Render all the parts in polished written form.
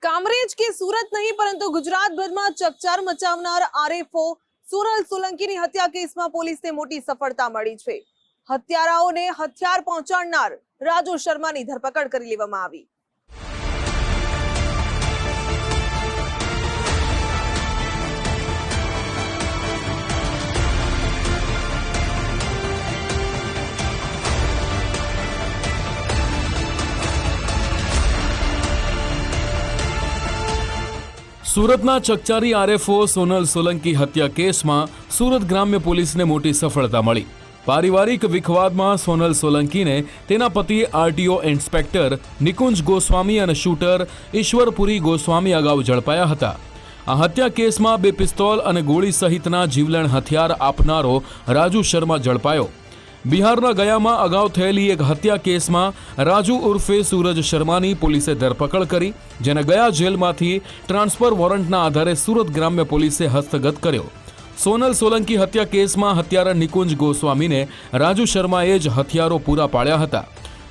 कामरेज के सूरत नहीं परंतु गुजरात भर में चकचार मचावनार आरएफओ सोनल सोलंकीની હત્યા કેસમાં પોલીસને મોટી સફળતા મળી છે। હત્યારાઓને હથિયાર પહોંચાડનાર રાજુ શર્માની ધરપકડ કરી લેવામાં આવી। सूरतना चकचारी आरएफओ सोनल सोलंकी हत्या केस में सूरत ग्राम्य पुलिस ने मोटी सफलता मिली। पारिवारिक विखवाद में सोनल सोलंकी ने तेना पति आरटीओ इंस्पेक्टर निकुंज गोस्वामी और शूटर ईश्वरपुरी गोस्वामी अगाऊ झड़पाया हता। आ हत्या केस में 2 पिस्तौल और गोली सहितना जीवलेण हथियार आपनारो राजू शर्मा झड़पायो। बिहारना गया में अगाऊ थयेली एक हत्या केस में राजू उर्फे सूरज शर्मानी पुलिसे धरपकड़ करी, जेने गया जेल में ट्रांसफर वोरंटना आधारे सूरत ग्राम्य पुलिसे हस्तगत कर्यो। सोनल सोलंकी हत्या केस में हत्यारा निकुंज गोस्वामी ने राजू शर्माए ज हथियारों पूरा पाड्या हता।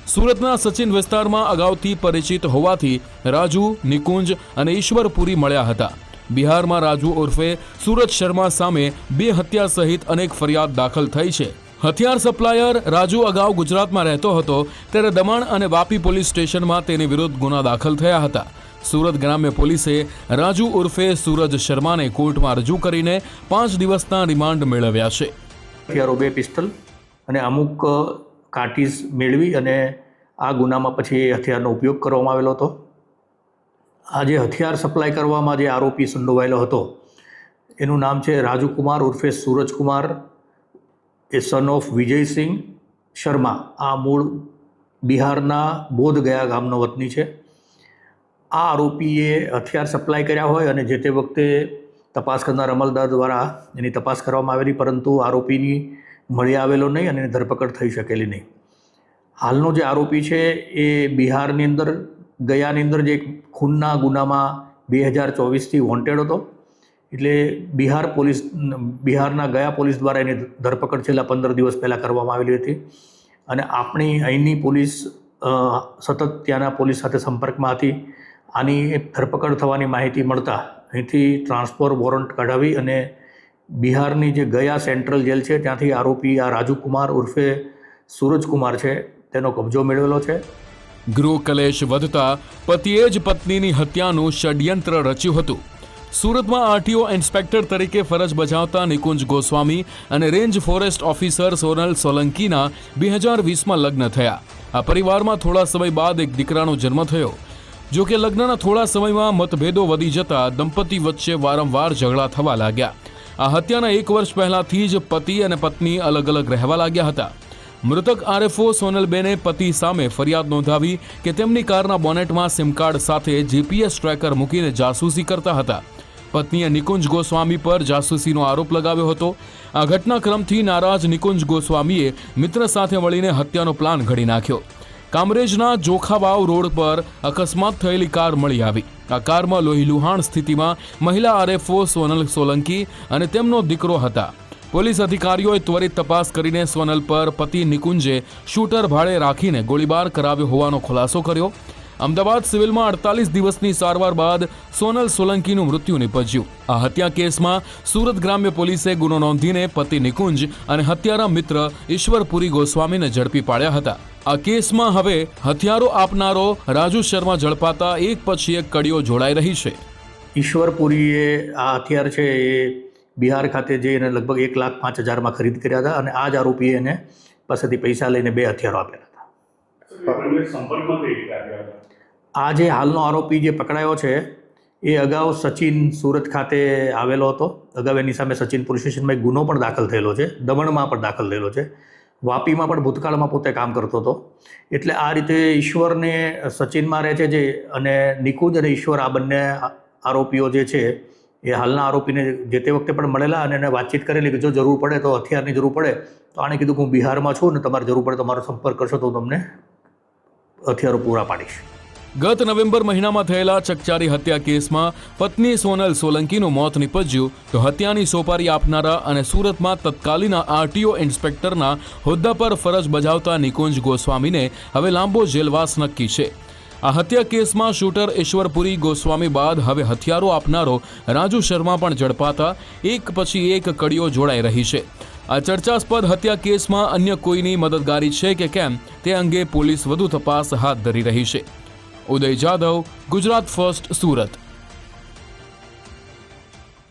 सूरतना सचिन विस्तार में अगाऊथी परिचित होवाथी राजू, निकुंज और ईश्वरपुरी मळ्या हता। बिहार में राजू उर्फे सूरज शर्मा सामे 2 हत्या सहित अनेक फरियाद दाखल थई छे। हथियार सप्लायर राजू अगाऊ गुजरात में रहतो हतो त्यारे दमण और वापी पुलिस स्टेशन में तेनी विरुद्ध गुना दाखल थया हता। सूरत ग्राम्य पुलिसे राजू उर्फे सूरज शर्मा ने कोर्ट में रजू करीने 5 दिवसना रिमांड मेळव्या छे। हथियारो 2 पिस्टल અને અમુક કાર્ટીજ મેળવી અને આ ગુનામાં પછી હથિયારનો ઉપયોગ કરવામાં આવેલો હતો। આ જે હથિયાર સપ્લાય કરવામાં જે આરોપી સંડોવાયેલો હતો એનું નામ છે રાજુ કુમાર ઉર્ફે સૂરજ કુમાર, એ સન ઓફ વિજય સિંહ શર્મા। આ મૂળ બિહારના બોધગયા ગામનો વતની છે। આ આરોપીએ હથિયાર સપ્લાય કર્યા હોય અને જે તે વખતે તપાસ કરનાર અમલદાર દ્વારા એની તપાસ કરવામાં આવેલી, પરંતુ આરોપીની મળી આવેલો નહીં અને એની ધરપકડ થઈ શકેલી નહીં। હાલનો જે આરોપી છે એ બિહારની અંદર ગયાની અંદર જે ખૂનના ગુનામાં 2024થી વોન્ટેડ હતો। એટલે બિહારના ગયા પોલીસ દ્વારા એની ધરપકડ છેલ્લા 15 દિવસ પહેલાં કરવામાં આવેલી હતી અને આપણી અહીંની પોલીસ સતત ત્યાંના પોલીસ સાથે સંપર્કમાં હતી। આની ધરપકડ થવાની માહિતી મળતા અહીંથી ટ્રાન્સફર વોરંટ કઢાવી અને બિહારની જે ગયા સેન્ટ્રલ જેલ છે ત્યાંથી આરોપી આ રાજુ કુમાર ઉર્ફે સૂરજ કુમાર છે તેનો કબજો મેળવેલો છે। ગૃહ કલેશ વધતા પતિએ જ પત્નીની હત્યાનું ષડયંત્ર રચ્યું હતું। सूरत में आरटीओ इंस्पेक्टर तरीके फरज बजावता निकुंज गोस्वामी और range forest officer Sonal Solanki 2020 में लग्न थया। आ परिवार में थोड़ा समय बाद एक दीकरानो जन्म थयो। जो कि लग्नना थोड़ा समय में मतभेदों वधी जता दंपति वच्चे वारंवार झगड़ा थवा लाग्या। आ हत्याना 1 वर्ष पहलाथी ज पति और पत्नी अलग अलग रहवा लाग्या हता। मृतक आरएफओ सोनलबेने पति सामे फरियाद नोंधावी के तेमनी कारना बोनेट में सिम कार्ड साथे जीपीएस ट्रेकर मूकीने जासूसी करता हता। पत्नीए निकुंज गोस्वामी पर जासूसीनो आरोप लगाव्यो हतो। आ घटनाक्रमथी नाराज निकुंज गोस्वामीए मित्र साथे मळीने हत्यानो प्लान घड़ी नाख्यो। कामरेजना जोखावाव रोड पर अकस्मात थयेली कार मळी आवी। आ कारमा लोहीलुहाण स्थितिमां महिला आरएफओ सोनल सोलंकी अने तेमनो दीकरो हता। पोलीस अधिकारीओए त्वरित तपास करीने सोनल पर पति निकुंजे शूटर भाड़े राखीने गोळीबार कराव्यो होવાનો खुलासो कर्यो। अमदावाद सिविल में 48 दिवसनी सारवार बाद सोनल सोलंकीનું मृत्यु निपज्યું। आ हत्या केस में सूरत ग्राम्य पुलिसे गुनो नोंधीने पति निकुंज और हत्यारा मित्र ईश्वरपुरी गोस्वामी ने झड़पी पाड्या हता। आ केस में हवे हथियारो आपनारो राजू शर्मा झड़पाता एक पछी एक कड़ीओ जोड़ाई रही है। ईश्वरपुरीए आ हथियार है ये बिहार खाते जे लगभग 1,05,000 में खरीद कर्या था और आज आरोपीए एने पासेथी पैसा लईने 2 हथियारो आपेला था। आ जे हालनो आरोपी जे पकड़ायो छे ए अगाऊ सचिन सूरत खाते आवेलो हतो। अगाऊ एनी सामे सचिन पोलीस स्टेशन में एक गुनो पण दाखल थयेलो छे, दमणमां पण दाखल थयेलो छे, वापीमां पण भूतकाळमां पोते काम करतो हतो। एटले आ रीते ईश्वरने सचिનમાં રહે છે જે અને નિકુંજ અને ઈશ્વર આ બંને આરોપીઓ જે છે એ હાલના આરોપીને જે તે વખતે પણ મળેલા અને એને વાતચીત કરેલી કે જો જરૂર પડે તો હથિયારની જરૂર પડે તો આણે કીધું કે હું બિહારમાં છું ને તમારે જરૂર પડે તો મારો સંપર્ક કરશો તો તમને હથિયારો પૂરા પાડીશ। गत नवेम्बर महीना में थयेला चकचारी हत्या केस में पत्नी सोनल सोलंकीનું મોત निपज्યું तो हत्यानी सोपारी आपनारा અને सूरत में तत्कालीन आरटीओ इंस्पेक्टरना होद्दा पर फरज बजावता निकुंज गोस्वामी ने हवे लांबो जेलवास नक्की छे। આ હત્યા કેસમાં શૂટર ઈશ્વરપુરી ગોસ્વામી બાદ હવે હથિયારો આપનારો રાજુ શર્મા પણ ઝડપાતા એક પછી એક કડીઓ જોડાઈ રહી છે. આ ચર્ચાસ્પદ હત્યા કેસમાં અન્ય કોઈની મદદગારી છે કે કેમ તે અંગે પોલીસ વધુ તપાસ હાથ ધરી રહી છે. ઉદય જાદવ, ગુજરાત ફર્સ્ટ, સુરત.